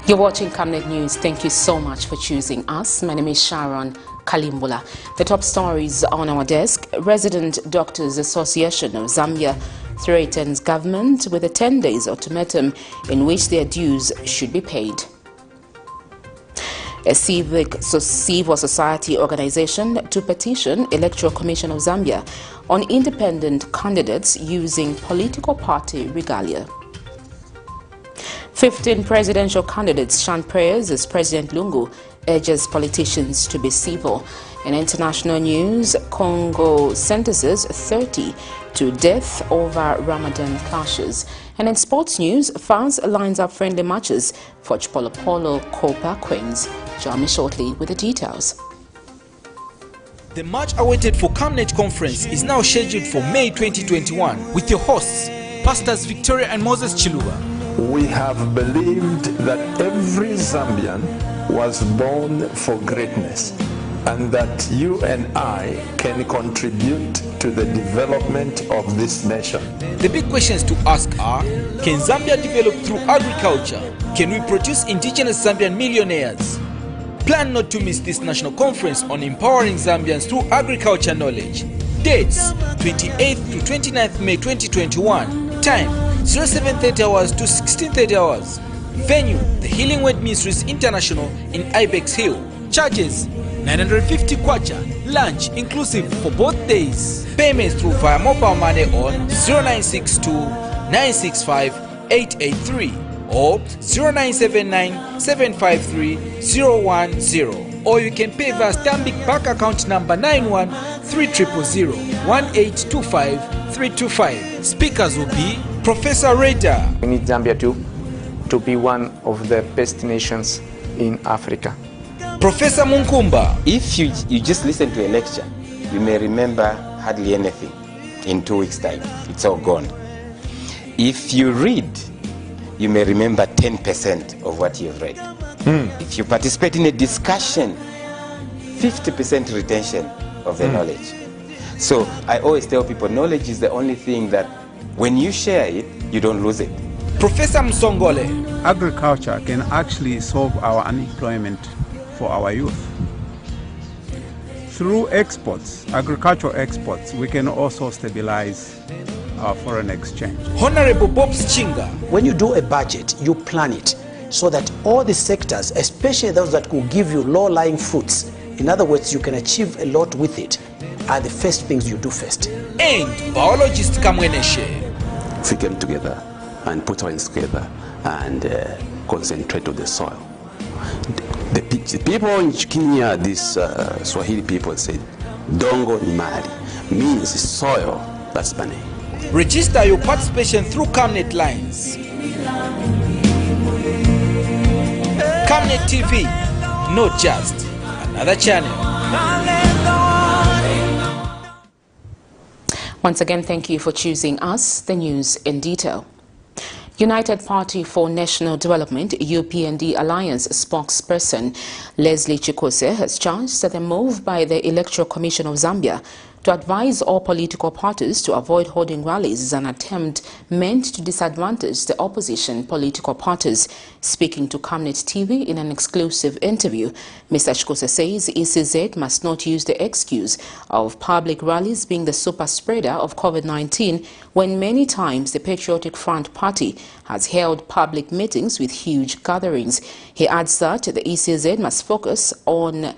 You're watching Camnet News. Thank you so much for choosing us. My name is Sharon Kalimbula. The top stories on our desk. Resident Doctors Association of Zambia threatens government with a 10-day ultimatum in which their dues should be paid. A civil society organization to petition Electoral Commission of Zambia on independent candidates using political party regalia. 15 presidential candidates shun prayers as President Lungu urges politicians to be civil. In international news, Congo sentences 30 to death over Ramadan clashes. And in sports news, France lines up friendly matches for CHIPOLOPOLO Copa Queens. Join me shortly with the details. The much awaited for Camnet conference is now scheduled for May 2021 with your hosts, Pastors Victoria and Moses Chiluba. We have believed that every Zambian was born for greatness and that you and I can contribute to the development of this nation. The big questions to ask are, can Zambia develop through agriculture? Can we produce indigenous Zambian millionaires? Plan not to miss this national conference on empowering Zambians through agriculture knowledge. Dates, 28th to 29th May 2021. Time, 07:30 hours to 16:30 hours. Venue, the Healing Word Ministries International in Ibex Hill. Charges, 950 kwacha. Lunch inclusive for both days. Payments through via mobile money on 0962 965 883 or 0979 753 010. Or you can pay via Stanbic Bank account number 91 3000 1825 325. Speakers will be Professor Reda. We need Zambia to be one of the best nations in Africa. Professor Munkumba. If you just listen to a lecture, you may remember hardly anything. In 2 weeks' time, it's all gone. If you read, you may remember 10% of what you've read. If you participate in a discussion, 50% retention of the knowledge. So I always tell people, knowledge is the only thing that when you share it, you don't lose it. Professor Msongole. Agriculture can actually solve our unemployment for our youth. Through exports, agricultural exports, we can also stabilize our foreign exchange. Honorable Bob Chinga. When you do a budget, you plan it so that all the sectors, especially those that will give you low-lying fruits, in other words, you can achieve a lot with it, are the first things you do first. And biologist Kamweneshe. If we came together and put our hands together and concentrate on the soil. The people in Kenya, these Swahili people said, Dongo ni mali, means soil, that's money. Register your participation through Camnet lines. Camnet TV, not just another channel. Once again, thank you for choosing us. The news in detail. United Party for National Development, UPND Alliance spokesperson Leslie Chikose has charged that the move by the Electoral Commission of Zambia to advise all political parties to avoid holding rallies is an attempt meant to disadvantage the opposition political parties. Speaking to Camnet TV in an exclusive interview, Mr. Chikose says ECZ must not use the excuse of public rallies being the super spreader of COVID-19 when many times the Patriotic Front Party has held public meetings with huge gatherings. He adds that the ECZ must focus on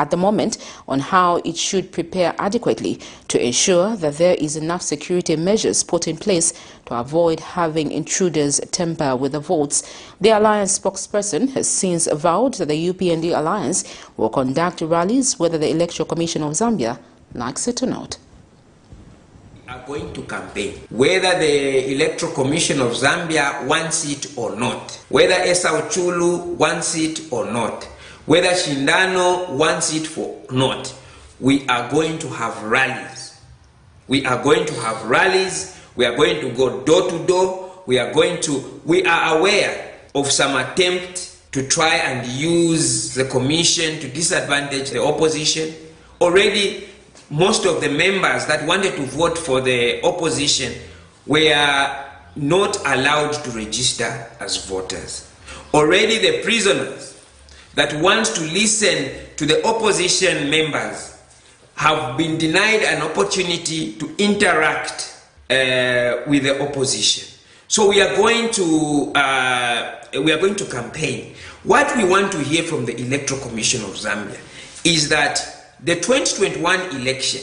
at the moment on how it should prepare adequately to ensure that there is enough security measures put in place to avoid having intruders tamper with the votes. The Alliance spokesperson has since vowed that the UPND Alliance will conduct rallies whether the Electoral Commission of Zambia likes it or not. Are going to campaign, whether the Electoral Commission of Zambia wants it or not, whether Esa Uchulu wants it or not, whether Shindano wants it or not. We are going to have rallies. We are going to have rallies. We are going to go door to door. We are aware of some attempt to try and use the commission to disadvantage the opposition. Already, most of the members that wanted to vote for the opposition were not allowed to register as voters. Already the prisoners that want to listen to the opposition members have been denied an opportunity to interact with the opposition. So we are going to campaign. What we want to hear from the Electoral Commission of Zambia is that the 2021 election,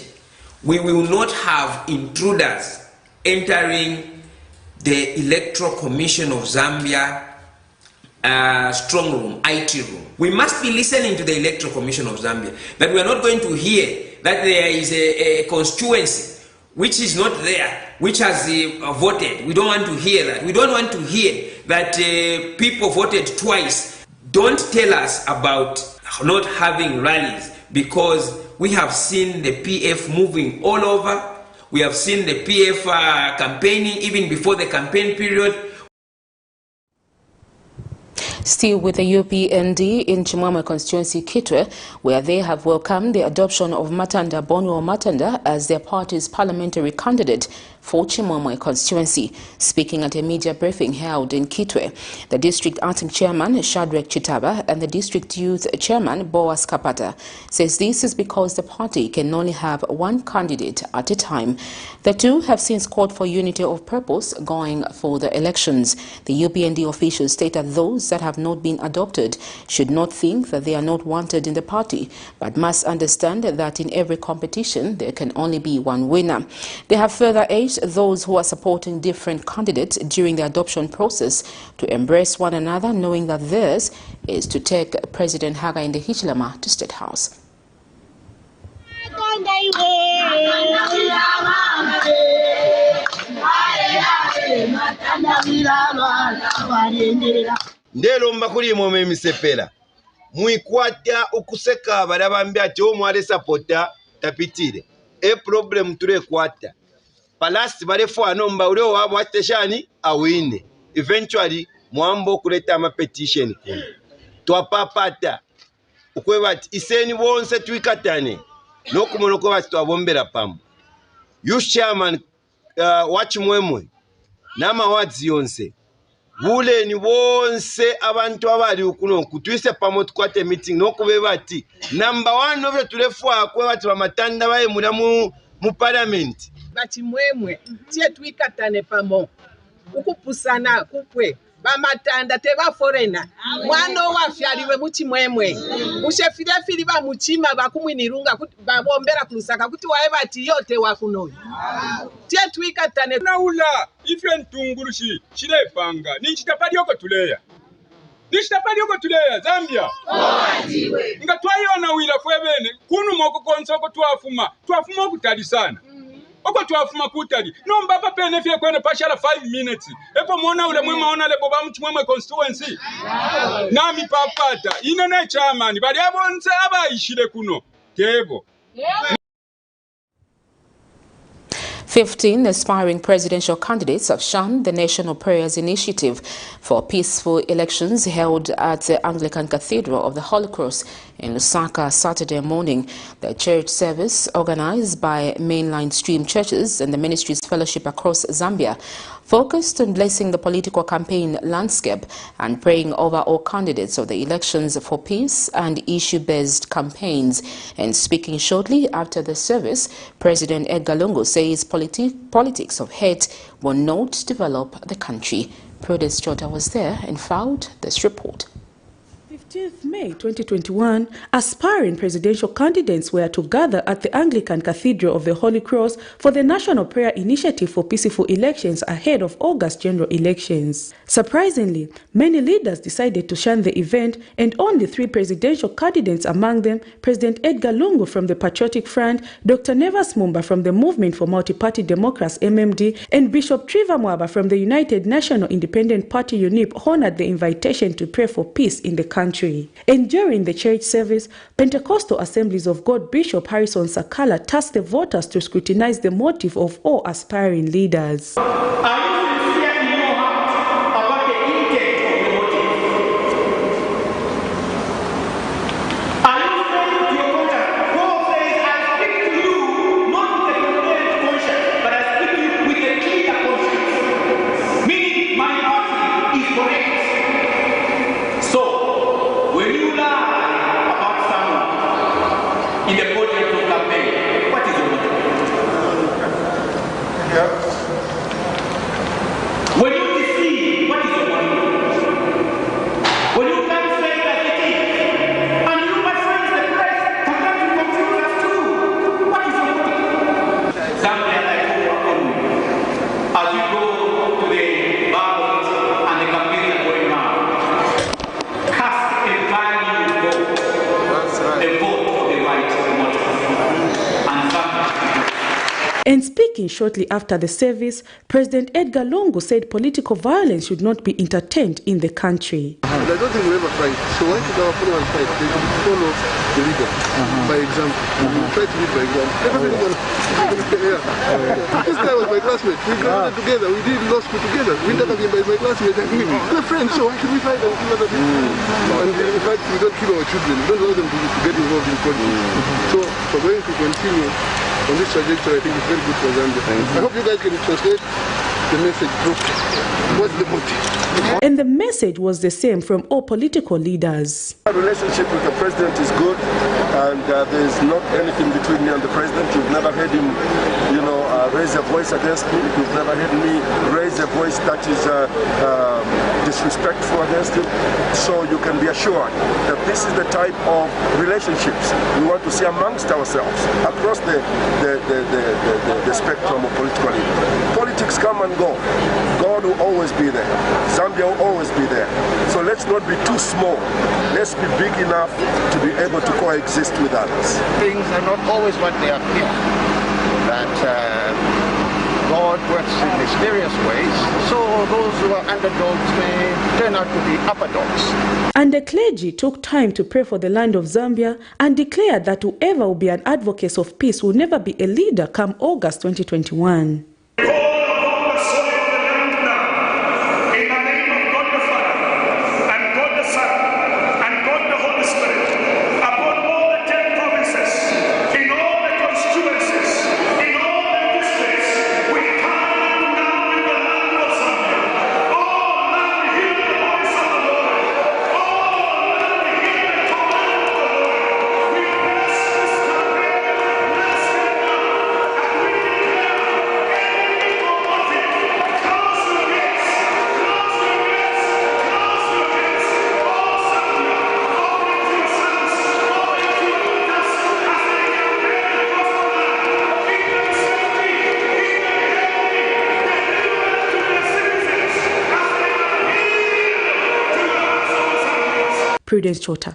we will not have intruders entering the Electoral Commission of Zambia strong room, IT room. We must be listening to the Electoral Commission of Zambia, that we are not going to hear that there is a constituency which is not there, which has voted. We don't want to hear that. We don't want to hear that people voted twice. Don't tell us about not having rallies, because we have seen the PF moving all over. We have seen the PF campaigning even before the campaign period. Still with the UPND in Chimwemwe constituency Kitwe, where they have welcomed the adoption of Matanda Bonwo Matanda as their party's parliamentary candidate for Chimwemwe constituency. Speaking at a media briefing held in Kitwe, the district acting chairman Shadrack Chitaba and the district youth chairman Boas Kapata says this is because the party can only have one candidate at a time. The two have since called for unity of purpose going for the elections. The UPND officials state that those that have not been adopted should not think that they are not wanted in the party, but must understand that in every competition there can only be one winner. They have further urged those who are supporting different candidates during the adoption process to embrace one another, knowing that theirs is to take President Hakainde Hichilema to State House. Ndero mbakuli mwome misepela muikwata okuseka barabambi ati omwale sapota tapitire problem ture kwata palast barefo anomba ule wabo ateshani awine eventually mwambo kuleta ama petition twapapata ukwebati iseni bonse twikatane nokumonoko bati twabombera pambo you chairman wachimwemwe nama wadzi yonse bule ni bonse abantu abali ukuno kutwise pamo tukwate meeting nokube bati number 1 novyo tulefwa kwe bati bamatanda baye muri mu parliament bati mwemwe tie twikatane pamo ukupusana kupwe bamatanda teba foreigner mwana wafyaliwe muchi mwemwe ushefile fili ba muchima bakumwinirunga kuti babombera kulusaka kuti wae bati yote wakuno tie twikatane naula ife ntungulushi chirepanga nichitapali yoko tuleya Zambia nga twayona wila kwebene kunu moko konsoko twafuma okutalisana oko twafuma kutali nomba pa pene fye kwene pashala 5 minutes epo mwona ule mwema ona lebo ba Chimwemwe constituency nami papata inene chairman bali abonse abayishire kuno tebo 15 aspiring presidential candidates of SHUN, the National Prayers Initiative for Peaceful Elections, held at the Anglican Cathedral of the Holy Cross in Lusaka Saturday morning. The church service, organized by mainline stream churches and the ministry's fellowship across Zambia, focused on blessing the political campaign landscape and praying over all candidates of the elections for peace and issue-based campaigns. And speaking shortly after the service, President LUNGU says politics of hate will not develop the country. Prudence Chota was there and filed this report. 15th May 2021, aspiring presidential candidates were to gather at the Anglican Cathedral of the Holy Cross for the National Prayer Initiative for Peaceful Elections ahead of August general elections. Surprisingly, many leaders decided to shun the event, and only 3 presidential candidates, among them President LUNGU from the Patriotic Front, Dr. Nevas Mumba from the Movement for Multi-Party Democrats MMD, and Bishop Trevor Mwaba from the United National Independent Party UNIP, honored the invitation to pray for peace in the country. And during the church service, Pentecostal Assemblies of God Bishop Harrison Sakala tasked the voters to scrutinize the motive of all aspiring leaders. Speaking shortly after the service, President Edgar Lungu said political violence should not be entertained in the country. I don't think we ever fight. So why should our opponent fight? They should follow the leader by example. We try to lead by example. This guy was my classmate. We graduated together. We did law school together. We ended up being my classmate. We're friends, so why should we fight and kill other people? And in fact, we don't kill our children. We don't allow them to get involved in politics. So we're going to continue on this trajectory. I think it's very good for Zambia. I hope you guys can translate the message properly. What's the motive? And the message was the same from all political leaders. Our relationship with the president is good, and there is not anything between me and the president. You've never heard him, raise a voice against me. You've never heard me raise a voice that is disrespectful against him. So you can be assured that this is the type of relationships we want to see amongst ourselves across the spectrum of political leaders. Politics come and go. God will always be there. Zambia will always be there. So let's not be too small. Let's be big enough to be able to coexist with others. Things are not always what they appear. That God works in mysterious ways, so those who are underdogs may turn out to be upper dogs. And the clergy took time to pray for the land of Zambia and declared that whoever will be an advocate of peace will never be a leader come August 2021. Prudence Chota,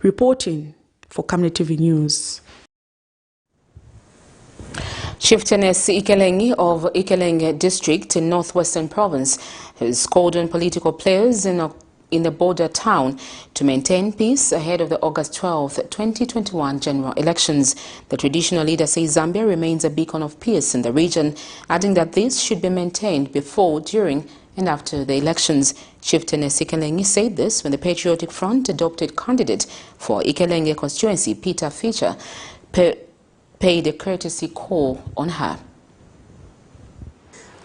reporting for Camnet TV News. Chieftainess Ikelengi of Ikelenge District in Northwestern Province has called on political players in the border town to maintain peace ahead of the August 12, 2021 general elections. The traditional leader says Zambia remains a beacon of peace in the region, adding that this should be maintained before, during and after the elections. Chieftainess Ikelengi said this when the Patriotic Front adopted candidate for Ikelenge constituency, Peter Fisher, paid a courtesy call on her.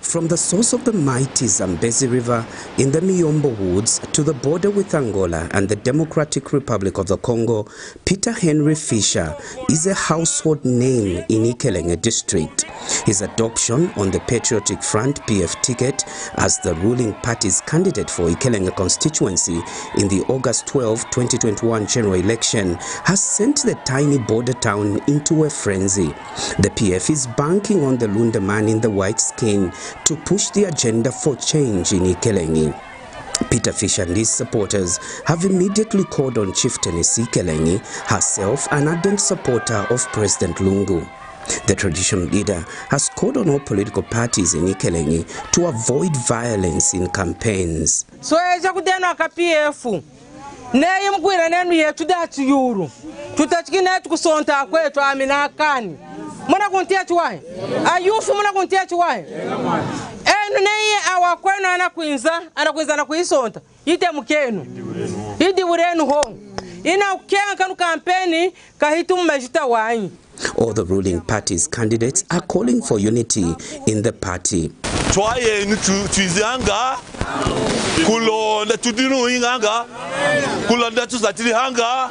From the source of the mighty Zambezi River in the Miombo Woods to the border with Angola and the Democratic Republic of the Congo, Peter Henry Fisher is a household name in Ikelenge District. His adoption on the Patriotic Front PF ticket as the ruling party's candidate for Ikelenge constituency in the August 12, 2021 general election has sent the tiny border town into a frenzy. The PF is banking on the Lunda man in the white skin to push the agenda for change in Ikelenge. Peter Fisher and his supporters have immediately called on Chieftainess Ikelengi, herself an ardent supporter of President Lungu. The traditional leader has called on all political parties in Ikelenge to avoid violence in campaigns. So PF naye mkwira nenu yetu datu yuru tutachikina tukusonta kwetu amina kani muna kuntia chuwae ayufu muna kuntia chuwae enu neye awakwenu anakuinza na kuisonta ite mkenu idi urenu hongu ina ukianga kanu kampeni kahitu mmejita wanyi. All the ruling party's candidates are calling for unity in the party. Twaye tuizanga kulonda tudinu inganga kulonda tuzatiri hanga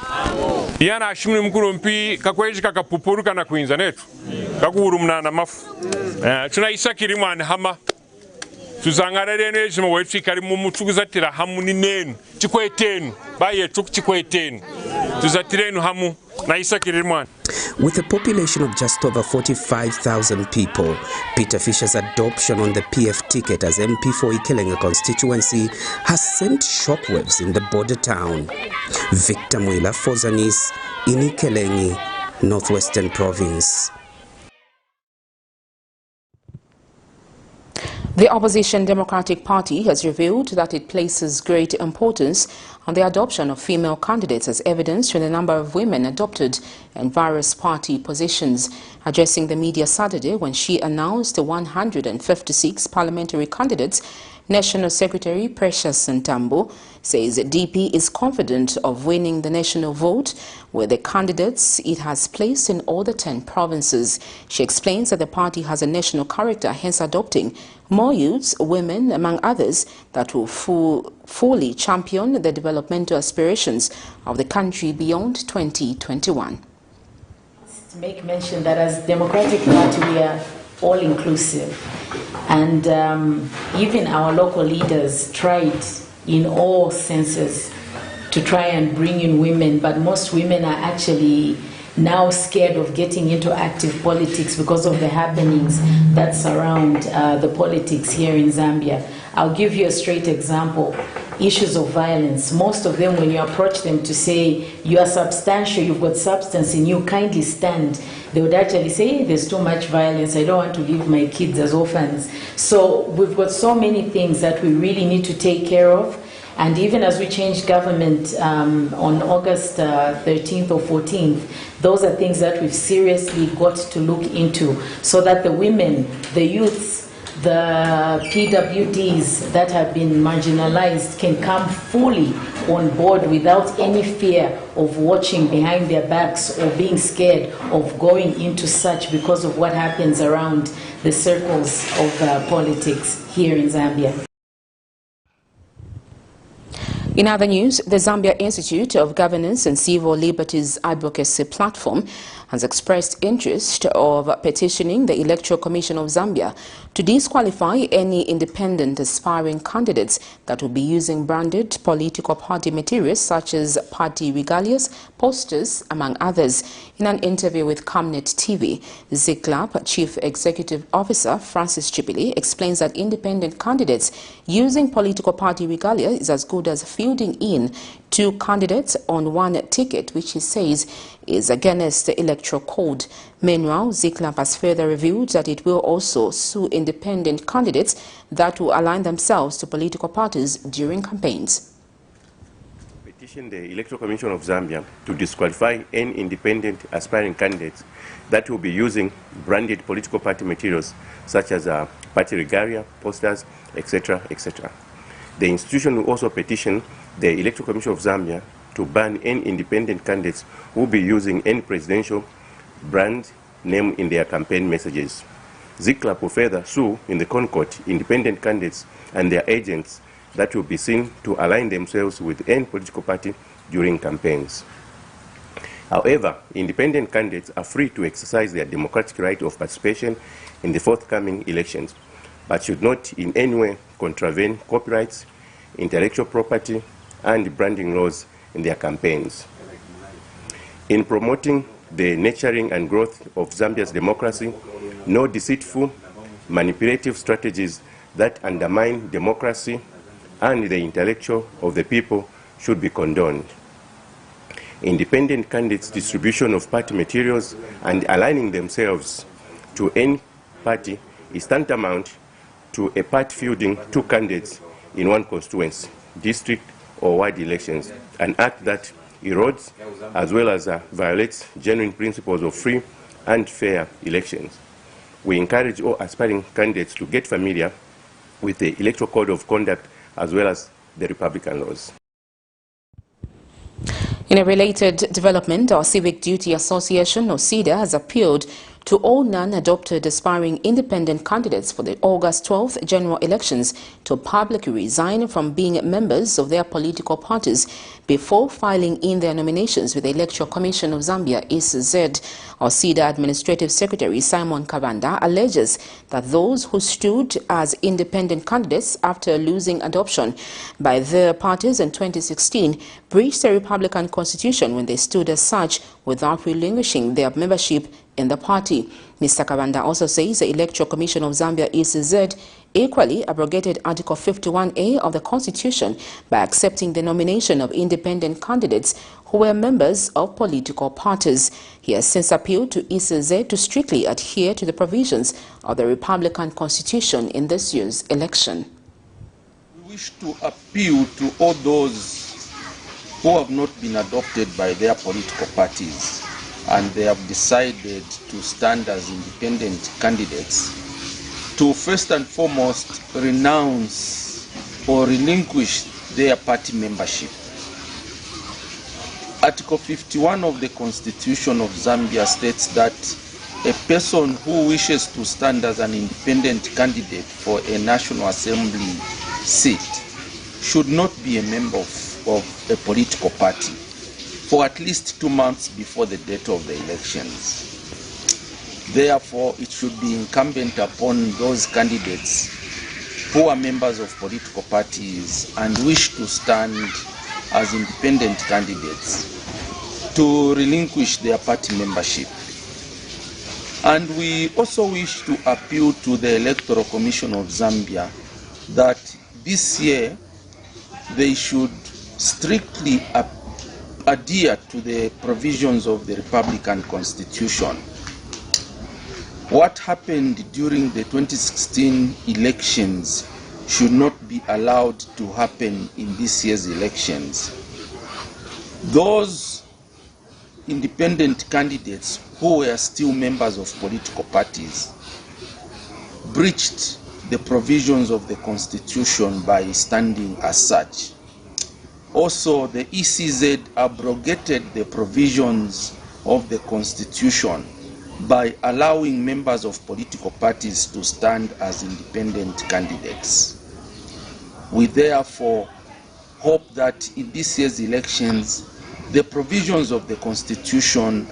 yana ashimwe mkuru mpi kakweji kakapupuru kana kuinza netu kakuru mnana mafu tunaisakiri mwana hama tuzangarere nejima wetu ikari mu mutuguzatira hamu ni nenu chikwetenu baye chikwetenu tuzatirenu hamu naisakiri mwana. With a population of just over 45,000 people, Peter Fisher's adoption on the PF ticket as MP for Ikelenge constituency has sent shockwaves in the border town. Victor Mwila for Zanis in Ikelenge, Northwestern Province. The opposition Democratic Party has revealed that it places great importance on the adoption of female candidates as evidenced in the number of women adopted in various party positions. Addressing the media Saturday when she announced the 156 parliamentary candidates, National Secretary Precious Ntambo says DP is confident of winning the national vote with the candidates it has placed in all the 10 provinces. She explains that the party has a national character, hence adopting more youths, women, among others, that will fully champion the developmental aspirations of the country beyond 2021. To make mention that as Democratic Party we are all-inclusive, and even our local leaders tried in all senses to try and bring in women, but most women are actually now scared of getting into active politics because of the happenings that surround the politics here in Zambia. I'll give you a straight example. Issues of violence. Most of them, when you approach them to say, you are substantial, you've got substance in you, kindly stand, they would actually say, hey, there's too much violence, I don't want to leave my kids as orphans. So we've got so many things that we really need to take care of. And even as we changed government on August 13th or 14th, those are things that we've seriously got to look into so that the women, the youths, the PWDs that have been marginalized can come fully on board without any fear of watching behind their backs or being scared of going into such because of what happens around the circles of politics here in Zambia. In other news, the Zambia Institute of Governance and Civil Liberties Advocacy Platform has expressed interest of petitioning the Electoral Commission of Zambia to disqualify any independent aspiring candidates that will be using branded political party materials such as party regalias, posters, among others. In an interview with Camnet TV, ZICLAP Chief Executive Officer Francis Chipili explains that independent candidates using political party regalia is as good as fielding in 2 candidates on 1 ticket, which he says is against the electoral code. Meanwhile, ZICLAP has further revealed that it will also sue independent candidates that will align themselves to political parties during campaigns. Petition the Electoral Commission of Zambia to disqualify any independent aspiring candidates that will be using branded political party materials such as party regalia, posters, etc., etc. The institution will also petition the Electoral Commission of Zambia to ban any independent candidates who will be using any presidential brand name in their campaign messages. ZICLAP will further sue in the Concord independent candidates and their agents that will be seen to align themselves with any political party during campaigns. However, independent candidates are free to exercise their democratic right of participation in the forthcoming elections, but should not in any way contravene copyrights, intellectual property, and branding laws in their campaigns. In promoting the nurturing and growth of Zambia's democracy, no deceitful, manipulative strategies that undermine democracy and the intellectual of the people should be condoned. Independent candidates' distribution of party materials and aligning themselves to any party is tantamount to a party fielding 2 candidates in 1 constituency, district, or ward elections, an act that erodes as well as violates genuine principles of free and fair elections. We encourage all aspiring candidates to get familiar with the Electoral Code of Conduct as well as the Republican laws. In a related development, our Civic Duty Association, or CIDA, has appealed to all non-adopted aspiring independent candidates for the August 12th general elections to publicly resign from being members of their political parties before filing in their nominations with the Electoral Commission of Zambia, ECZ. Our CIDA Administrative Secretary Simon Kabanda alleges that those who stood as independent candidates after losing adoption by their parties in 2016 breached the Republican Constitution when they stood as such without relinquishing their membership in the party. Mr. Kabanda also says the Electoral Commission of Zambia, ECZ, equally abrogated Article 51A of the Constitution by accepting the nomination of independent candidates who were members of political parties. He has since appealed to ECZ to strictly adhere to the provisions of the Republican Constitution in this year's election. We wish to appeal to all those who have not been adopted by their political parties and they have decided to stand as independent candidates to first and foremost renounce or relinquish their party membership. Article 51 of the Constitution of Zambia states that a person who wishes to stand as an independent candidate for a National Assembly seat should not be a member of a political party for at least 2 months before the date of the elections. Therefore, it should be incumbent upon those candidates who are members of political parties and wish to stand as independent candidates to relinquish their party membership. And we also wish to appeal to the Electoral Commission of Zambia that this year they should strictly adhere to the provisions of the Republican Constitution. What happened during the 2016 elections should not be allowed to happen in this year's elections. Those independent candidates who were still members of political parties breached the provisions of the Constitution by standing as such. Also, the ECZ abrogated the provisions of the Constitution by allowing members of political parties to stand as independent candidates. We therefore hope that in this year's elections, the provisions of the Constitution.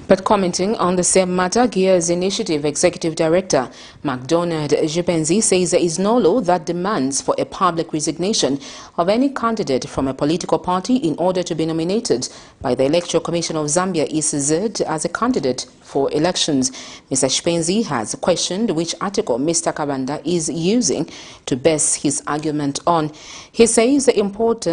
But commenting on the same matter, GEAR's Initiative Executive Director MacDonald Jipenzi says there is no law that demands for a public resignation of any candidate from a political party in order to be nominated by the Electoral Commission of Zambia ECZ as a candidate for elections. Mr. Jipenzi has questioned which article Mr. Kabanda is using to base his argument on. He says the import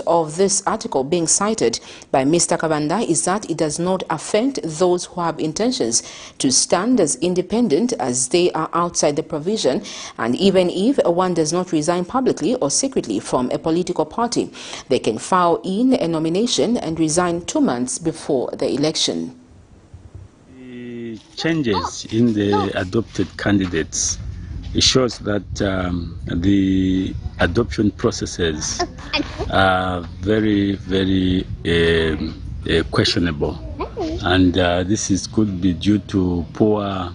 of this article being cited by Mr. Kabanda is that it does not affect those who have intentions to stand as independent as they are outside the provision, and even if one does not resign publicly or secretly from a political party, they can file in a nomination and resign 2 months before the election. The changes in the adopted candidates, it shows that the adoption processes are very, very questionable. And this could be due to poor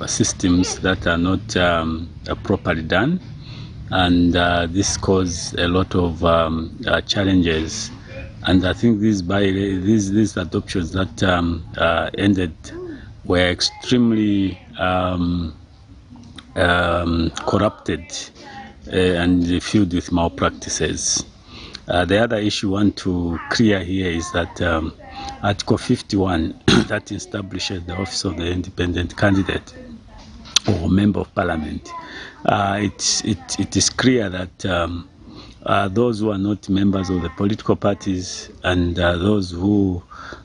systems that are not properly done, and this caused a lot of challenges. And I think these adoptions that ended were extremely corrupted and filled with malpractices. The other issue I want to clear here is that Article 51 that establishes the office of the independent candidate or member of parliament, it is clear that those who are not members of the political parties and those who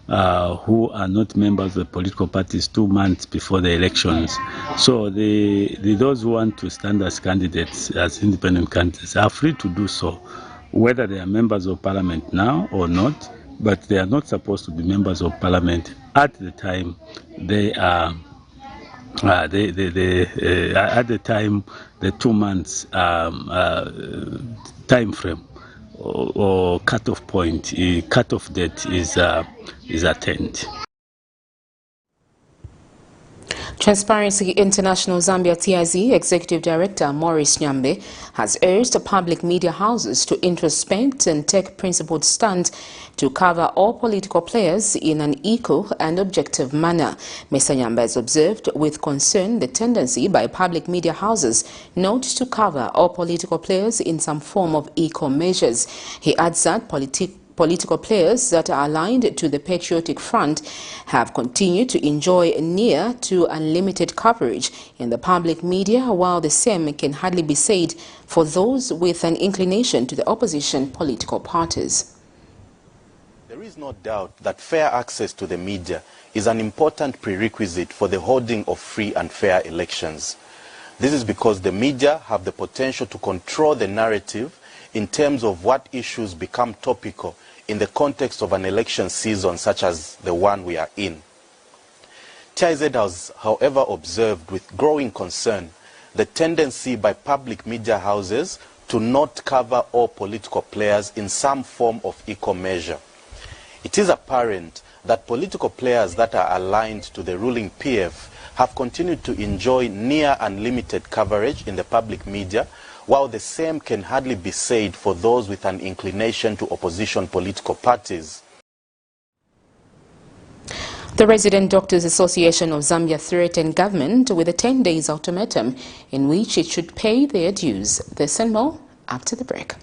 are not members of the political parties 2 months before the elections. So those who want to stand as candidates, as independent candidates, are free to do so, whether they are members of parliament now or not, but they are not supposed to be members of parliament at the time they are at the time the 2 months time frame or cut-off point, cut-off date is attained. Transparency International Zambia TIZ Executive Director Maurice Nyambe has urged public media houses to introspect and take principled stands to cover all political players in an equal and objective manner. Mr. Nyambe has observed with concern the tendency by public media houses not to cover all political players in some form of equal measures. He adds that political players that are aligned to the Patriotic Front have continued to enjoy near to unlimited coverage in the public media, while the same can hardly be said for those with an inclination to the opposition political parties. There is no doubt that fair access to the media is an important prerequisite for the holding of free and fair elections. This is because the media have the potential to control the narrative in terms of what issues become topical in the context of an election season such as the one we are in. TIZ has, however, observed with growing concern the tendency by public media houses to not cover all political players in some form of equal measure. It is apparent that political players that are aligned to the ruling PF have continued to enjoy near unlimited coverage in the public media, while the same can hardly be said for those with an inclination to opposition political parties. The Resident Doctors Association of Zambia threatened government with a 10 days ultimatum in which it should pay their dues. This and more after the break.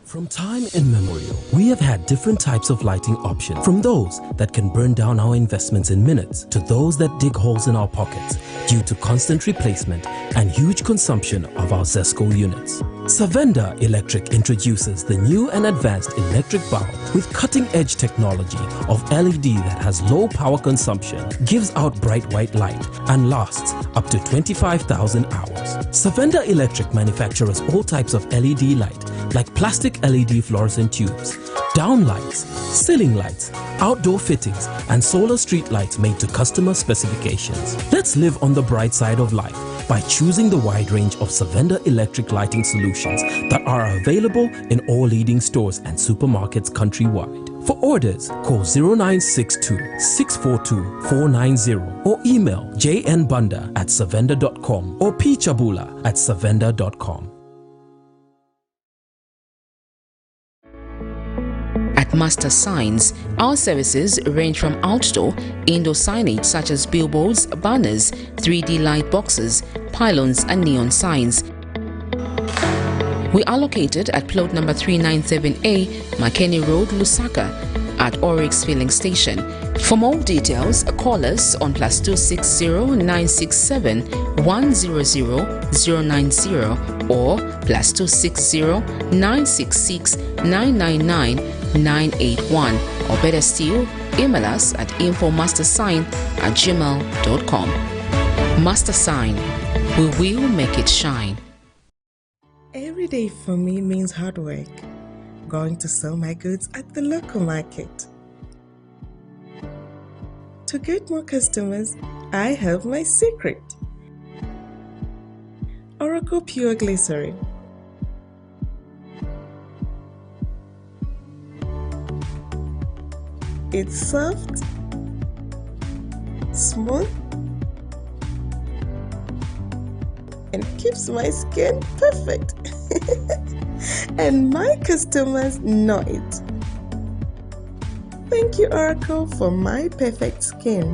From time immemorial, we have had different types of lighting options, from those that can burn down our investments in minutes to those that dig holes in our pockets due to constant replacement and huge consumption of our ZESCO units. Savenda Electric introduces the new and advanced electric bulb with cutting-edge technology of LED that has low power consumption, gives out bright white light, and lasts up to 25,000 hours. Savenda Electric manufactures all types of LED light, like plastic LED fluorescent tubes, down lights, ceiling lights, outdoor fittings, and solar street lights made to customer specifications. Let's live on the bright side of life by choosing the wide range of Savenda electric lighting solutions that are available in all leading stores and supermarkets countrywide. For orders, call 0962-642-490 or email jnbunda@savenda.com or pchabula@savenda.com. At Master Signs, our services range from outdoor, indoor signage such as billboards, banners, 3D light boxes, pylons and neon signs. We are located at plot number 397A, Makeni Road, Lusaka, at Oryx Filling Station. For more details, call us on +260 967 100 090 or +260 966 999 981, or better still, email us at infomastersign@gmail.com. Master Sign, we will make it shine. Every day for me means hard work. Going to sell my goods at the local market. To get more customers, I have my secret. Oracle Pure Glycerin. It's soft, smooth, and keeps my skin perfect. And my customers know it. Thank you, Oracle, for my perfect skin.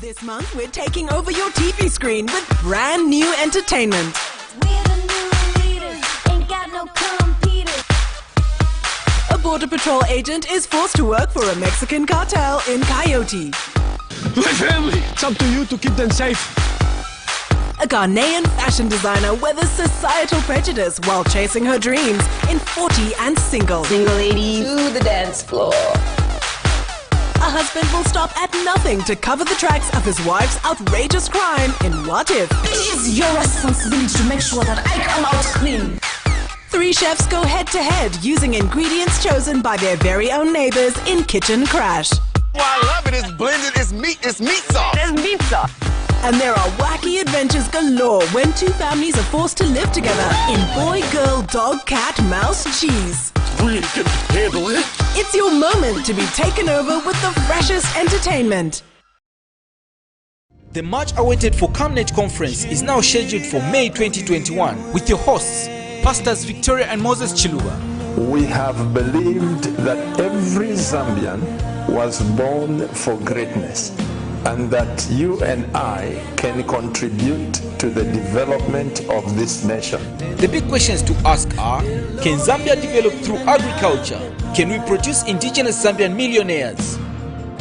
This month, we're taking over your TV screen with brand new entertainment. We're the new leaders, ain't got no competitors. A border patrol agent is forced to work for a Mexican cartel in Coyote. My family! It's up to you to keep them safe. A Ghanaian fashion designer weathers societal prejudice while chasing her dreams in 40 and Single. Single ladies to the dance floor. A husband will stop at nothing to cover the tracks of his wife's outrageous crime in What If? It is your responsibility to make sure that I come out clean. 3 chefs go head-to-head using ingredients chosen by their very own neighbors in Kitchen Crash. Oh, I love it. It's blended. It's meat sauce. There's meat sauce. And there are wacky adventures galore when 2 families are forced to live together in Boy, Girl, Dog, Cat, Mouse, Cheese. We can handle it. It's your moment to be taken over with the freshest entertainment. The much awaited for Camnet conference is now scheduled for May 2021 with your hosts, Pastors Victoria and Moses Chiluba. We have believed that every Zambian was born for greatness. and that you and I can contribute to the development of this nation. The big questions to ask are, can Zambia develop through agriculture? Can we produce indigenous Zambian millionaires?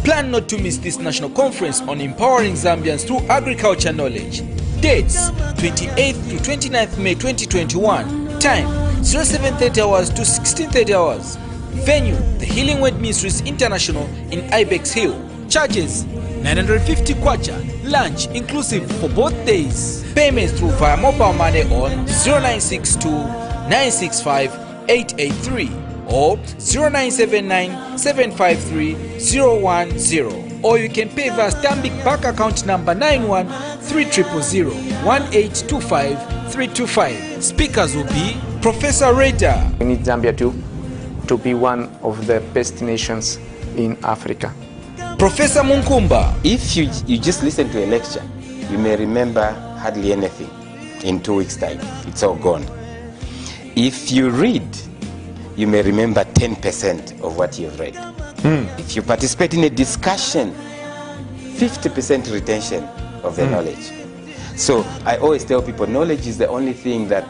Plan not to miss this national conference on empowering Zambians through agriculture knowledge. Dates, 28th to 29th May 2021. Time, 0730 hours to 1630 hours. Venue, the Healing Word Ministries International in Ibex Hill. Charges, 950 kwacha. Lunch inclusive for both days. Payments through via mobile money on 0962 965 883 or 0979 753 010. Or you can pay via Stanbic bank account number 91 3000 1825 325. Speakers will be Professor Reda. We need Zambia to be one of the best nations in Africa. Professor Munkumba. If you just listen to a lecture, you may remember hardly anything. In 2 weeks' time, it's all gone. If you read, you may remember 10% of what you've read. If you participate in a discussion, 50% retention of the knowledge. So I always tell people, knowledge is the only thing that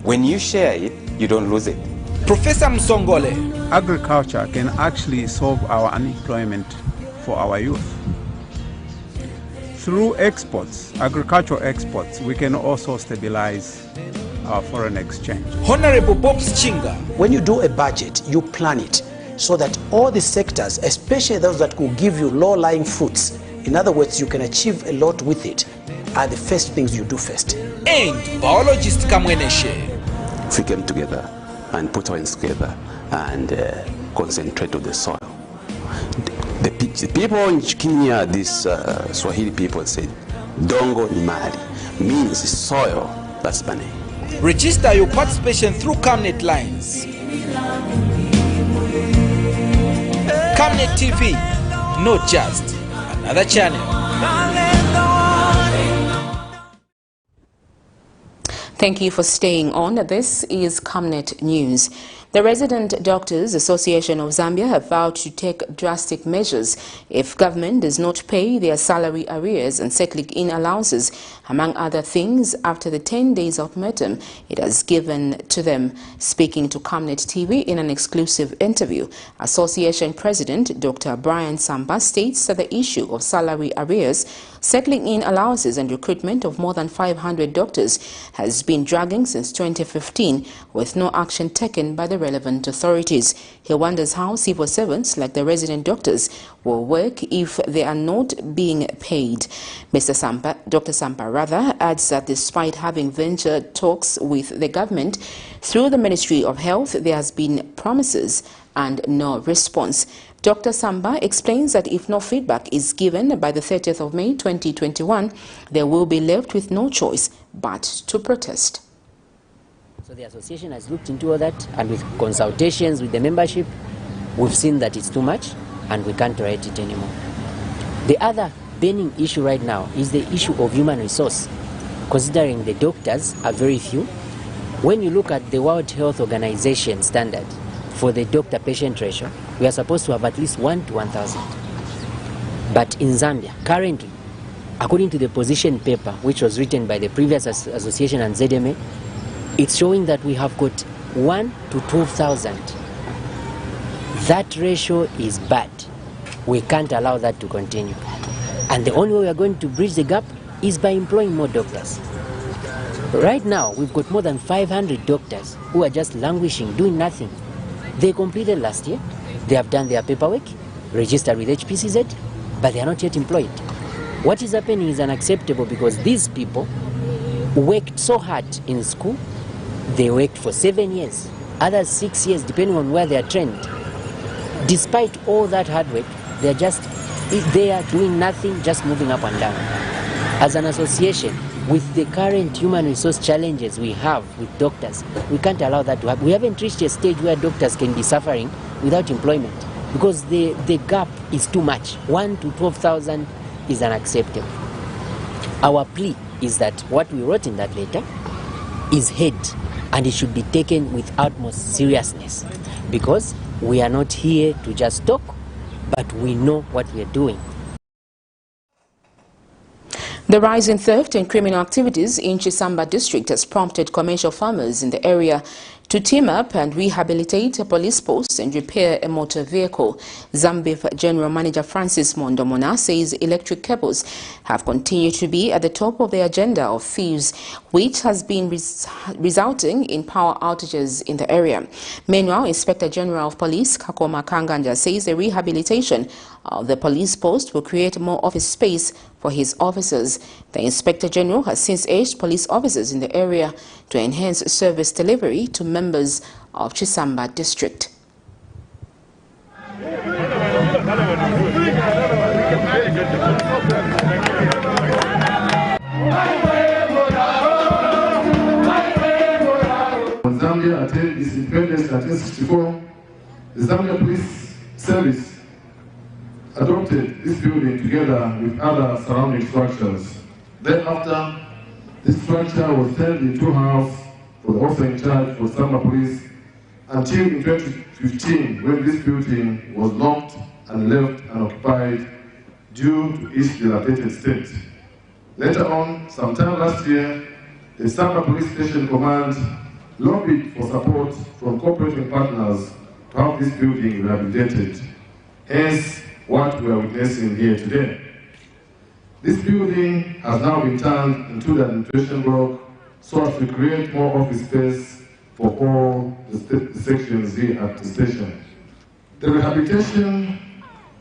when you share it, you don't lose it. Professor Msongole. Agriculture can actually solve our unemployment for our youth. Through exports, agricultural exports, we can also stabilize our foreign exchange. Honorable Bob Chinga. When you do a budget, you plan it so that all the sectors, especially those that could give you low-lying fruits, in other words, you can achieve a lot with it, are the first things you do first. And biologist Kamweneshe. If we came together and put our hands together and concentrate on the soil. The people in Kenya, these Swahili people said, Dongo ni mali, means soil, that's money. Register your participation through Camnet lines. Camnet TV, not just another channel. Thank you for staying on. This is Camnet News. The Resident Doctors Association of Zambia have vowed to take drastic measures if government does not pay their salary arrears and settling in allowances, among other things, after the 10 days ultimatum it has given to them. Speaking to Camnet TV in an exclusive interview, Association President Dr. Brian Samba states that the issue of salary arrears, settling in allowances and recruitment of more than 500 doctors has been dragging since 2015 with no action taken by the relevant authorities. He wonders how civil servants like the resident doctors will work if they are not being paid. Dr. Sampa adds that despite having ventured talks with the government through the Ministry of Health, there has been promises and no response. Dr. Samba explains that if no feedback is given by the 30th of May 2021, they will be left with no choice but to protest. So the association has looked into all that, and with consultations with the membership, we've seen that it's too much and we can't tolerate it anymore. The other burning issue right now is the issue of human resource, considering the doctors are very few. When you look at the World Health Organization standard for the doctor-patient ratio, we are supposed to have at least 1 to 1,000. But in Zambia, currently, according to the position paper, which was written by the previous association and ZMA, it's showing that we have got 1 to 12,000. That ratio is bad. We can't allow that to continue. And the only way we are going to bridge the gap is by employing more doctors. Right now, we've got more than 500 doctors who are just languishing, doing nothing. They completed last year. They have done their paperwork, registered with HPCZ, but they are not yet employed. What is happening is unacceptable because these people worked so hard in school. They worked for 7 years, others 6 years, depending on where they are trained. Despite all that hard work, they're just there doing nothing, just moving up and down. As an association, with the current human resource challenges we have with doctors, we can't allow that to happen. We haven't reached a stage where doctors can be suffering without employment because the gap is too much. 1 to 12,000 is unacceptable. Our plea is that what we wrote in that letter is heard, and it should be taken with utmost seriousness because we are not here to just talk, but we know what we are doing. The rise in theft and criminal activities in Chisamba district has prompted commercial farmers in the area to team up and rehabilitate a police post and repair a motor vehicle. ZAMBIA General Manager Francis Mondomona says electric cables have continued to be at the top of the agenda of thieves, which has been resulting in power outages in the area. Meanwhile, Inspector General of Police Kakoma Kanganja says the rehabilitation of the police post will create more office space for his officers. The Inspector General has since urged police officers in the area to enhance service delivery to members of Chisamba district. When Zambia attained its independence in 1964, the Zambia Police Service adopted this building together with other surrounding structures. Thereafter, this structure was turned into a house for the officer in charge for Zambia Police until in 2015, when this building was locked and left unoccupied due to its dilapidated state. Later on, sometime last year, the Zambia Police Station Command lobbied for support from cooperating partners to have this building rehabilitated. Hence, what we are witnessing here today. This building has now been turned into the administration block so as to create more office space for all the sections here at the station. The rehabilitation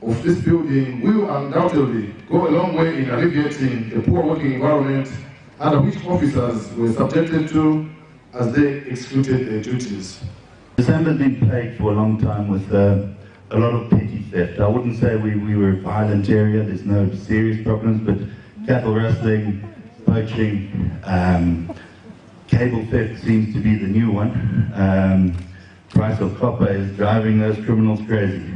of this building will undoubtedly go a long way in alleviating the poor working environment under which officers were subjected to as they executed their duties. December's been plagued for a long time with a lot of petty theft. I wouldn't say we were a violent area, there's no serious problems, but cattle rustling, poaching, cable theft seems to be the new one. Price of copper is driving those criminals crazy.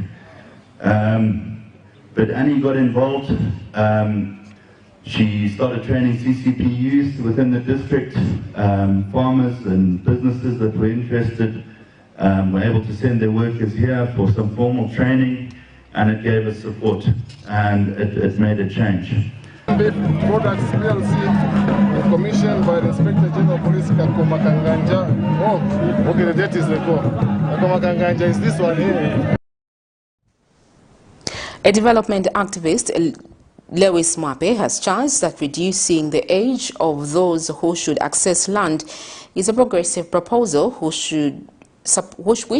But Annie got involved. She started training CCPUs within the district. Farmers and businesses that were interested were able to send their workers here for some formal training, and it gave us support, and it made a change. Products PLC commissioned by the Inspector General of Police Kakoma Kanganja. Oh, okay, the date is the call. Kakoma Kanganja is this one here. A development activist, Lewis Mwape, has charged that reducing the age of those who should access land is a progressive proposal which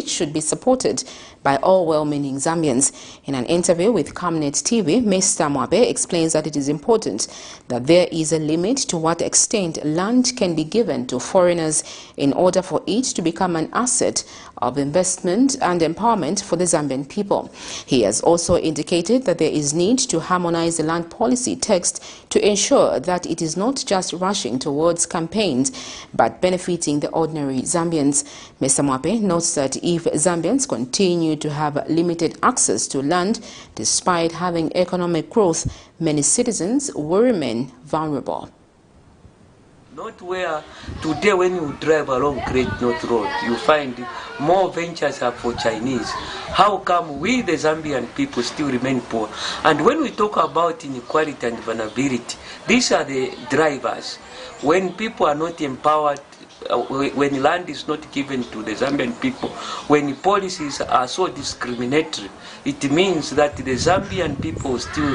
should be supported by all well-meaning Zambians. In an interview with Camnet TV, Mr. Mwape explains that it is important that there is a limit to what extent land can be given to foreigners in order for it to become an asset of investment and empowerment for the Zambian people. He has also indicated that there is need to harmonize the land policy text to ensure that it is not just rushing towards campaigns but benefiting the ordinary Zambians. Mr. Mwape notes that if Zambians continue to have limited access to land despite having economic growth, many citizens will remain vulnerable. Not where today when you drive along Great North Road, you find more ventures are for Chinese. How come we, the Zambian people, still remain poor? And when we talk about inequality and vulnerability, these are the drivers. When people are not empowered, when land is not given to the Zambian people, when policies are so discriminatory, it means that the Zambian people will still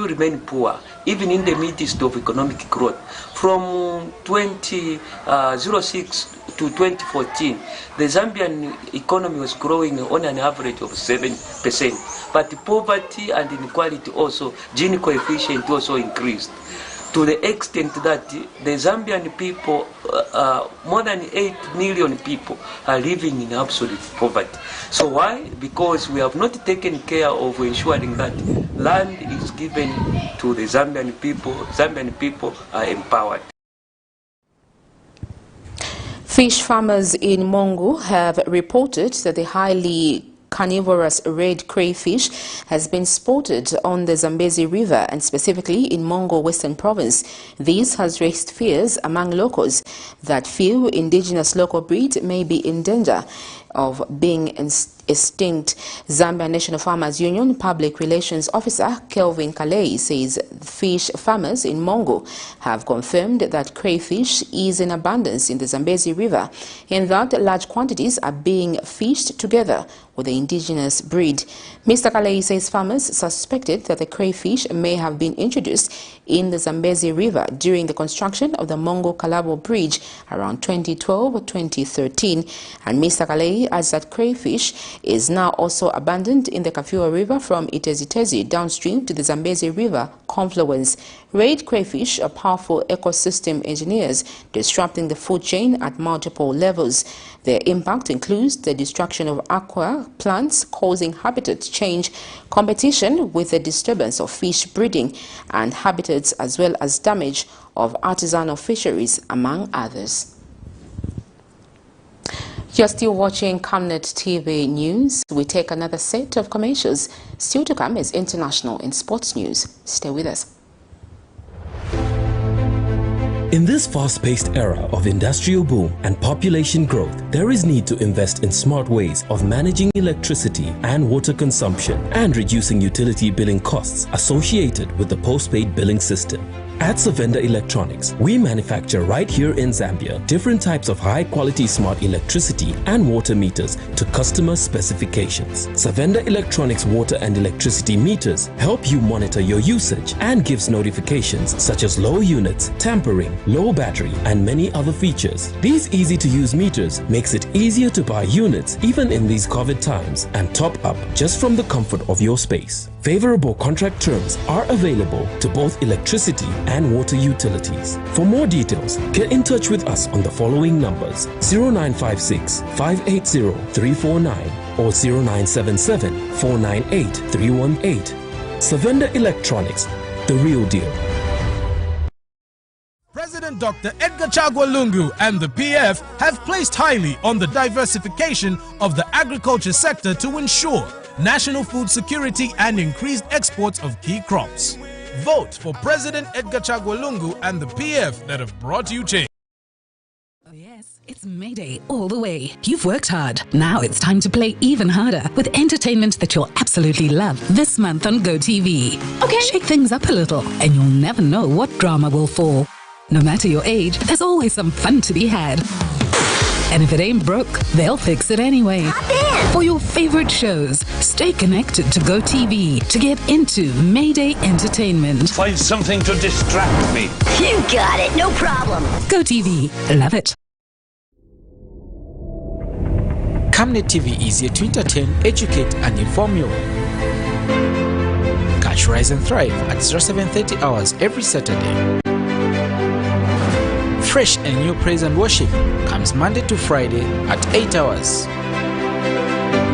remain poor, even in the midst of economic growth. From 2006 to 2014, the Zambian economy was growing on an average of 7%, but poverty and inequality also, Gini coefficient also increased, to the extent that the Zambian people, more than 8 million people, are living in absolute poverty. So why? Because we have not taken care of ensuring that land is given to the Zambian people. Zambian people are empowered. Fish farmers in LUNGU have reported that the highly carnivorous red crayfish has been spotted on the Zambezi River and specifically in Mongo Western Province. This has raised fears among locals that few indigenous local breeds may be in danger of being Esteemed Zambia National Farmers Union Public Relations Officer Kelvin Kalei says fish farmers in Mongo have confirmed that crayfish is in abundance in the Zambezi River and that large quantities are being fished together with the indigenous breed. Mr. Kalei says farmers suspected that the crayfish may have been introduced in the Zambezi River during the construction of the Mongo-Kalabo Bridge around 2012 or 2013. And Mr. Kalei adds that crayfish is now also abundant in the Kafua River from Itezitezi downstream to the Zambezi River confluence. Red crayfish are powerful ecosystem engineers disrupting the food chain at multiple levels. Their impact includes the destruction of aqua plants, causing habitat change, competition with the disturbance of fish breeding and habitats, as well as damage of artisanal fisheries, among others. You're still watching Camnet TV News. We take another set of commercials. Still to come is international and sports news. Stay with us. In this fast-paced era of industrial boom and population growth, there is need to invest in smart ways of managing electricity and water consumption and reducing utility billing costs associated with the postpaid billing system. At Savenda Electronics, we manufacture right here in Zambia different types of high-quality smart electricity and water meters to customer specifications. Savenda Electronics water and electricity meters help you monitor your usage and gives notifications such as low units, tampering, low battery, and many other features. These easy-to-use meters makes it easier to buy units even in these COVID times and top up just from the comfort of your space. Favorable contract terms are available to both electricity and water utilities. For more details, get in touch with us on the following numbers: 0956 580 349 or 0977 498 318. Savenda Electronics, the real deal. President Dr. Edgar Chagwa Lungu and the PF have placed highly on the diversification of the agriculture sector to ensure national food security and increased exports of key crops. Vote for President Edgar Chagwa Lungu and the PF that have brought you change. Oh yes, it's Mayday all the way. You've worked hard. Now it's time to play even harder with entertainment that you'll absolutely love this month on GoTV. Okay. Shake things up a little and you'll never know what drama will fall. No matter your age, there's always some fun to be had. And if it ain't broke, they'll fix it anyway. For your favorite shows, stay connected to GoTV to get into Mayday entertainment. Find something to distract me. You got it, no problem. GoTV, love it. Camnet TV is here to entertain, educate, and inform you. Catch Rise and Thrive at 0730 hours every Saturday. Fresh and new praise and worship comes Monday to Friday at 8 hours.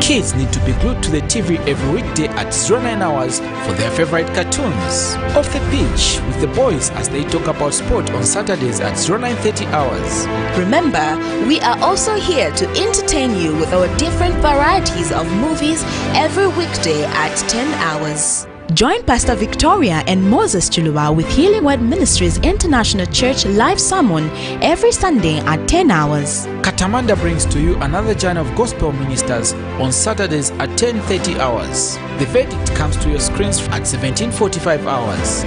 Kids need to be glued to the TV every weekday at 09 hours for their favorite cartoons. Off the pitch with the boys as they talk about sport on Saturdays at 0930 hours. Remember, we are also here to entertain you with our different varieties of movies every weekday at 10 hours. Join Pastor Victoria and Moses Chuluba with Healing Word Ministries International Church live sermon every Sunday at 10 hours. Katamanda brings to you another journey of gospel ministers on Saturdays at 10:30 hours. The verdict comes to your screens at 17:45 hours.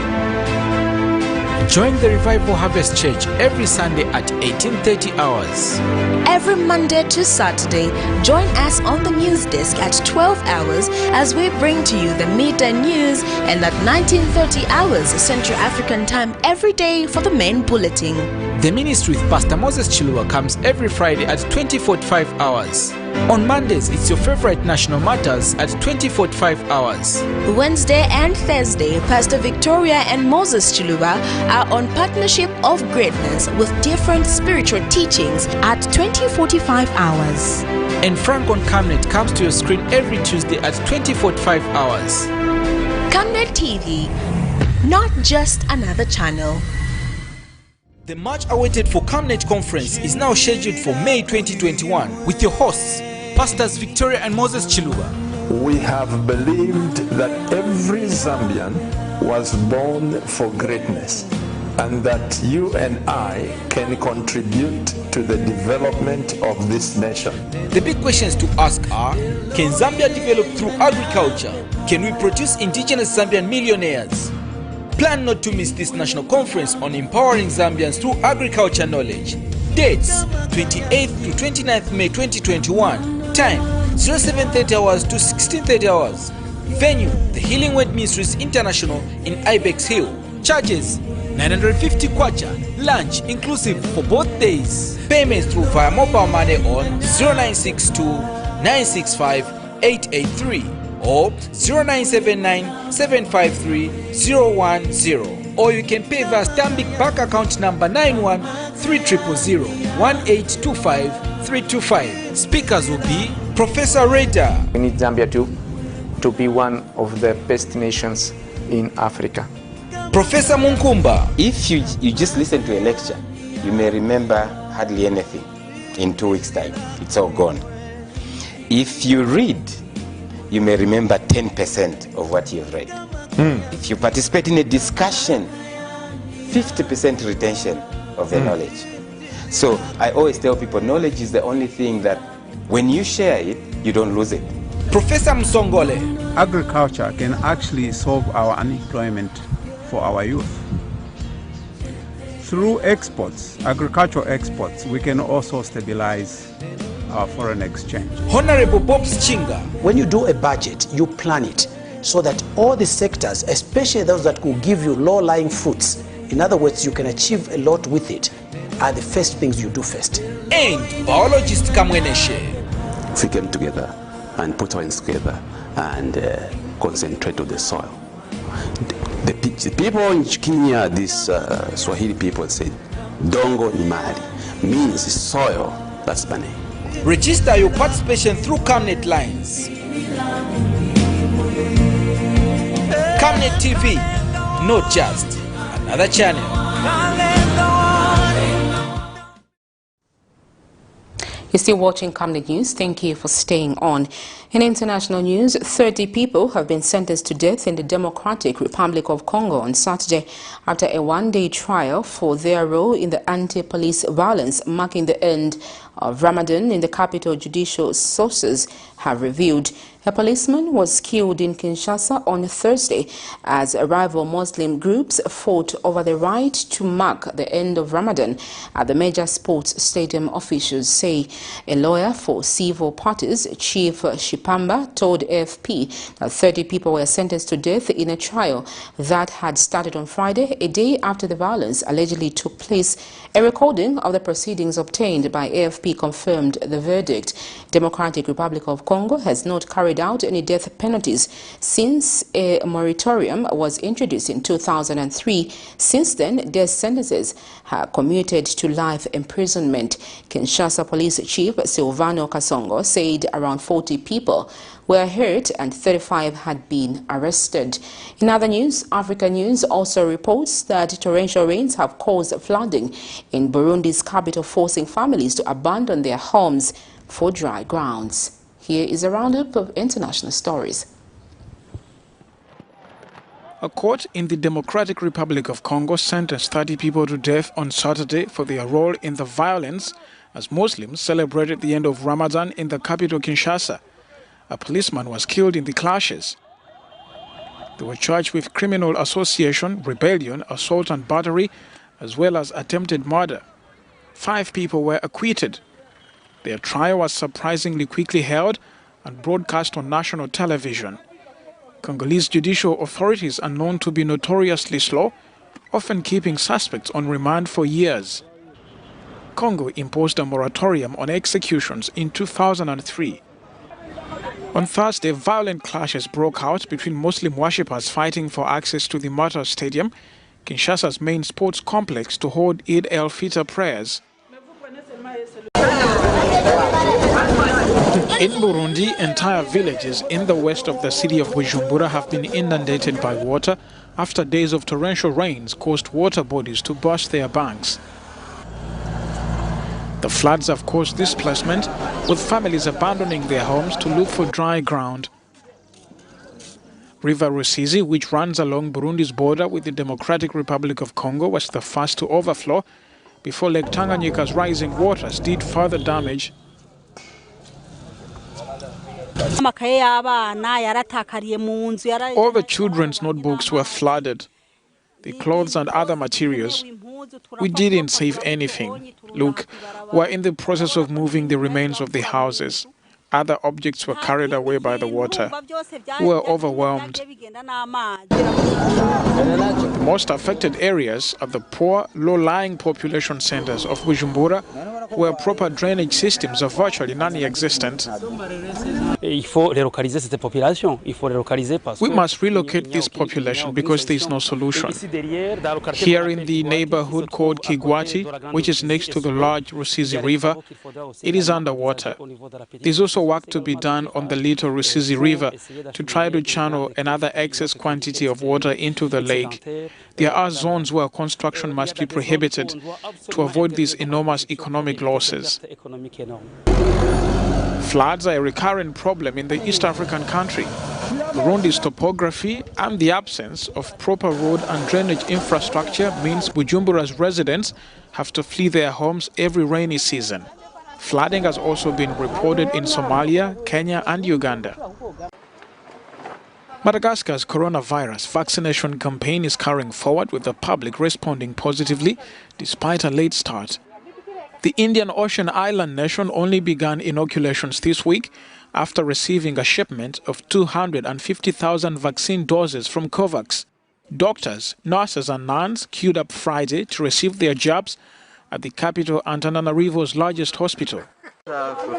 Join the Revival Harvest Church every Sunday at 18:30 hours. Every Monday to Saturday, join us on the news desk at 12 hours as we bring to you the midday news, and at 19:30 hours Central African time every day for the main bulletin. The ministry with Pastor Moses Chilua comes every Friday at 20:45 hours. On Mondays, it's your favorite national matters at 20:45 hours. Wednesday and Thursday, Pastor Victoria and Moses Chiluba are on Partnership of Greatness with different spiritual teachings at 20:45 hours. And Frank on Camnet comes to your screen every Tuesday at 20:45 hours. Camnet TV, not just another channel. The much awaited for Camnet conference is now scheduled for May 2021 with your hosts, Pastors Victoria and Moses Chiluba. We have believed that every Zambian was born for greatness. and that you and I can contribute to the development of this nation. The big questions to ask are, can Zambia develop through agriculture? Can we produce indigenous Zambian millionaires? Plan not to miss this national conference on empowering Zambians through agriculture knowledge. Dates, 28th to 29th May 2021. Time, 0730 hours to 1630 hours. Venue, the Healing Word Ministries International in Ibex Hill. Charges, 950 kwacha, lunch inclusive for both days. Payments through via mobile money on 0962 965 883 or 0979 753 010, or you can pay via Stanbic bank account number 91 3000 1825 325. Speakers will be Professor Reda. We need Zambia to be one of the best nations in Africa. Professor Munkumba. If you just listen to a lecture, you may remember hardly anything. In 2 weeks' time, it's all gone. If you read, you may remember 10% of what you've read. If you participate in a discussion, 50% retention of the knowledge. So I always tell people, knowledge is the only thing that when you share it, you don't lose it. Professor Msongole. Agriculture can actually solve our unemployment for our youth. Through exports, agricultural exports, we can also stabilize our foreign exchange. Honorable Bob Chinga. When you do a budget, you plan it so that all the sectors, especially those that could give you low-lying fruits, in other words, you can achieve a lot with it, are the first things you do first. And biologist Kamweneshe. If we came together and put our hands together and concentrate on the soil. The people in Kenya, these Swahili people said, Dongo ni mali, means soil, that's money. Register your participation through Camnet lines. Camnet TV, not just another channel. You're still watching Camnet News. Thank you for staying on. In international news, 30 people have been sentenced to death in the Democratic Republic of Congo on Saturday after a one-day trial for their role in the anti-police violence marking the end of Ramadan in the capital, judicial sources have revealed. A policeman was killed in Kinshasa on Thursday as rival Muslim groups fought over the right to mark the end of Ramadan at the major sports stadium, officials say. A lawyer for civil parties, Chief Shipamba, told AFP that 30 people were sentenced to death in a trial that had started on Friday, a day after the violence allegedly took place. A recording of the proceedings obtained by AFP confirmed the verdict. Democratic Republic of Congo has not carried out any death penalties since a moratorium was introduced in 2003. Since then, death sentences have commuted to life imprisonment. Kinshasa Police Chief Silvano Kasongo said around 40 people were hurt and 35 had been arrested. In other news, Africa News also reports that torrential rains have caused flooding in Burundi's capital, forcing families to abandon their homes for dry grounds. Here is a roundup of international stories. A court in the Democratic Republic of Congo sentenced 30 people to death on Saturday for their role in the violence as Muslims celebrated the end of Ramadan in the capital, Kinshasa. A policeman was killed in the clashes. They were charged with criminal association, rebellion, assault and battery, as well as attempted murder. 5 people were acquitted. Their trial was surprisingly quickly held and broadcast on national television. Congolese judicial authorities are known to be notoriously slow, often keeping suspects on remand for years. Congo imposed a moratorium on executions in 2003. On Thursday, violent clashes broke out between Muslim worshippers fighting for access to the Mata Stadium, Kinshasa's main sports complex, to hold Eid al-Fitr prayers. In Burundi, entire villages in the west of the city of Bujumbura have been inundated by water after days of torrential rains caused water bodies to burst their banks. The floods have caused displacement, with families abandoning their homes to look for dry ground. River Rusizi, which runs along Burundi's border with the Democratic Republic of Congo, was the first to overflow before Lake Tanganyika's rising waters did further damage. All the children's notebooks were flooded. The clothes and other materials. We didn't save anything. Look, we're in the process of moving the remains of the houses. Other objects were carried away by the water. We were overwhelmed. The most affected areas are the poor, low-lying population centers of Bujumbura, where proper drainage systems are virtually non-existent. We must relocate this population because there is no solution. Here in the neighborhood called Kigwati, which is next to the large Rusizi River, it is underwater. There's also work to be done on the little Rusizi River to try to channel another excess quantity of water into the lake. There are zones where construction must be prohibited to avoid these enormous economic losses. Floods are a recurrent problem in the East African country. Burundi's topography and the absence of proper road and drainage infrastructure means Bujumbura's residents have to flee their homes every rainy season. Flooding has also been reported in Somalia, Kenya and Uganda. Madagascar's coronavirus vaccination campaign is carrying forward with the public responding positively despite a late start. The Indian Ocean island nation only began inoculations this week after receiving a shipment of 250,000 vaccine doses from COVAX. Doctors, nurses and nuns queued up Friday to receive their jabs at the capital Antananarivo's largest hospital.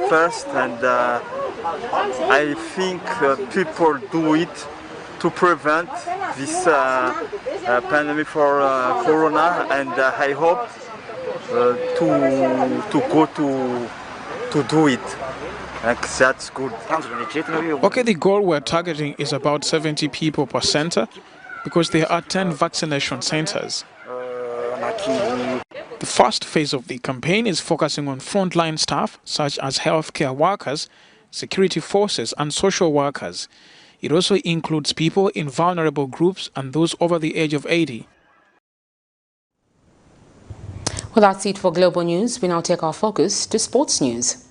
First, and I think people do it to prevent this pandemic for corona, and I hope to go to do it. That's good. Okay, the goal we're targeting is about 70 people per center because there are 10 vaccination centers. The first phase of the campaign is focusing on frontline staff such as healthcare workers, security forces and social workers. It also includes people in vulnerable groups and those over the age of 80. Well, that's it for Global News. We now take our focus to sports news.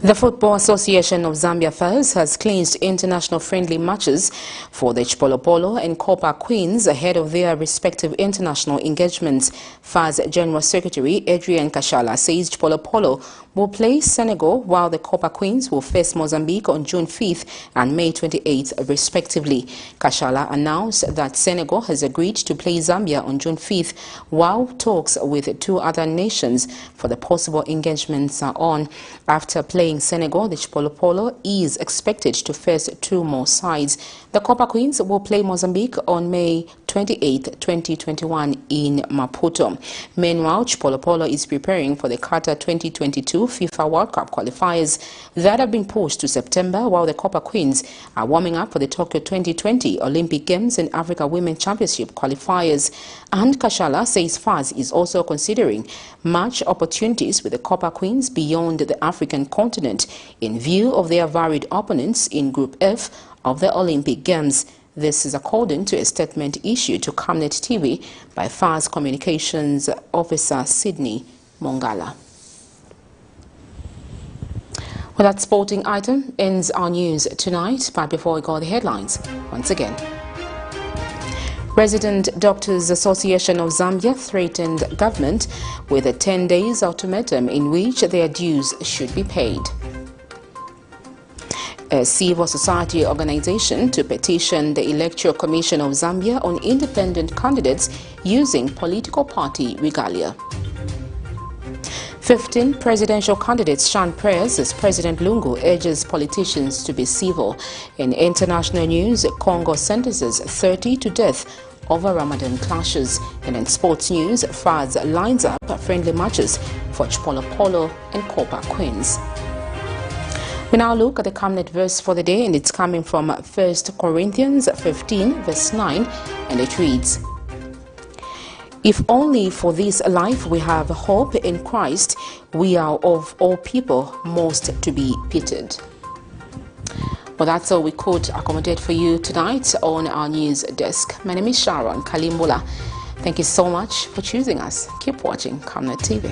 The Football Association of Zambia FAS has clinched international friendly matches for the Chipolopolo and Copa Queens ahead of their respective international engagements. FAS General Secretary Adrian Kashala says Chipolopolo will play Senegal while the Copa Queens will face Mozambique on June 5th and May 28th respectively. Kashala announced that Senegal has agreed to play Zambia on June 5th while talks with two other nations for the possible engagements are on. After playing Senegal, the Chipolopolo is expected to face two more sides. The Copa Queens will play Mozambique on May 28, 2021 in Maputo. Meanwhile, Chipolopolo is preparing for the Qatar 2022 FIFA World Cup qualifiers that have been pushed to September, while the Copa Queens are warming up for the Tokyo 2020 Olympic Games and Africa Women's Championship qualifiers. And Kashala says FAS is also considering match opportunities with the Copa Queens beyond the African continent in view of their varied opponents in Group F of the Olympic Games. This is according to a statement issued to Camnet TV by FAS Communications Officer Sydney Mongala. Well, that sporting item ends our news tonight, but before we go, the headlines once again. Resident Doctors Association of Zambia threatened government with a 10 days ultimatum in which their dues should be paid. A civil society organization to petition the Electoral Commission of Zambia on independent candidates using political party regalia. 15 presidential candidates shun prayers as President Lungu urges politicians to be civil. In international news, Congo sentences 30 to death over Ramadan clashes. And in sports news, FAS lines up friendly matches for Chipolopolo and Copa Queens. We now look at the Camnet verse for the day, and it's coming from 1 Corinthians 15 verse 9, and it reads, "If only for this life we have hope in Christ, we are of all people most to be pitied." Well, that's all we could accommodate for you tonight on our news desk. My name is Sharon Kalimbola. Thank you so much for choosing us. Keep watching Camnet TV.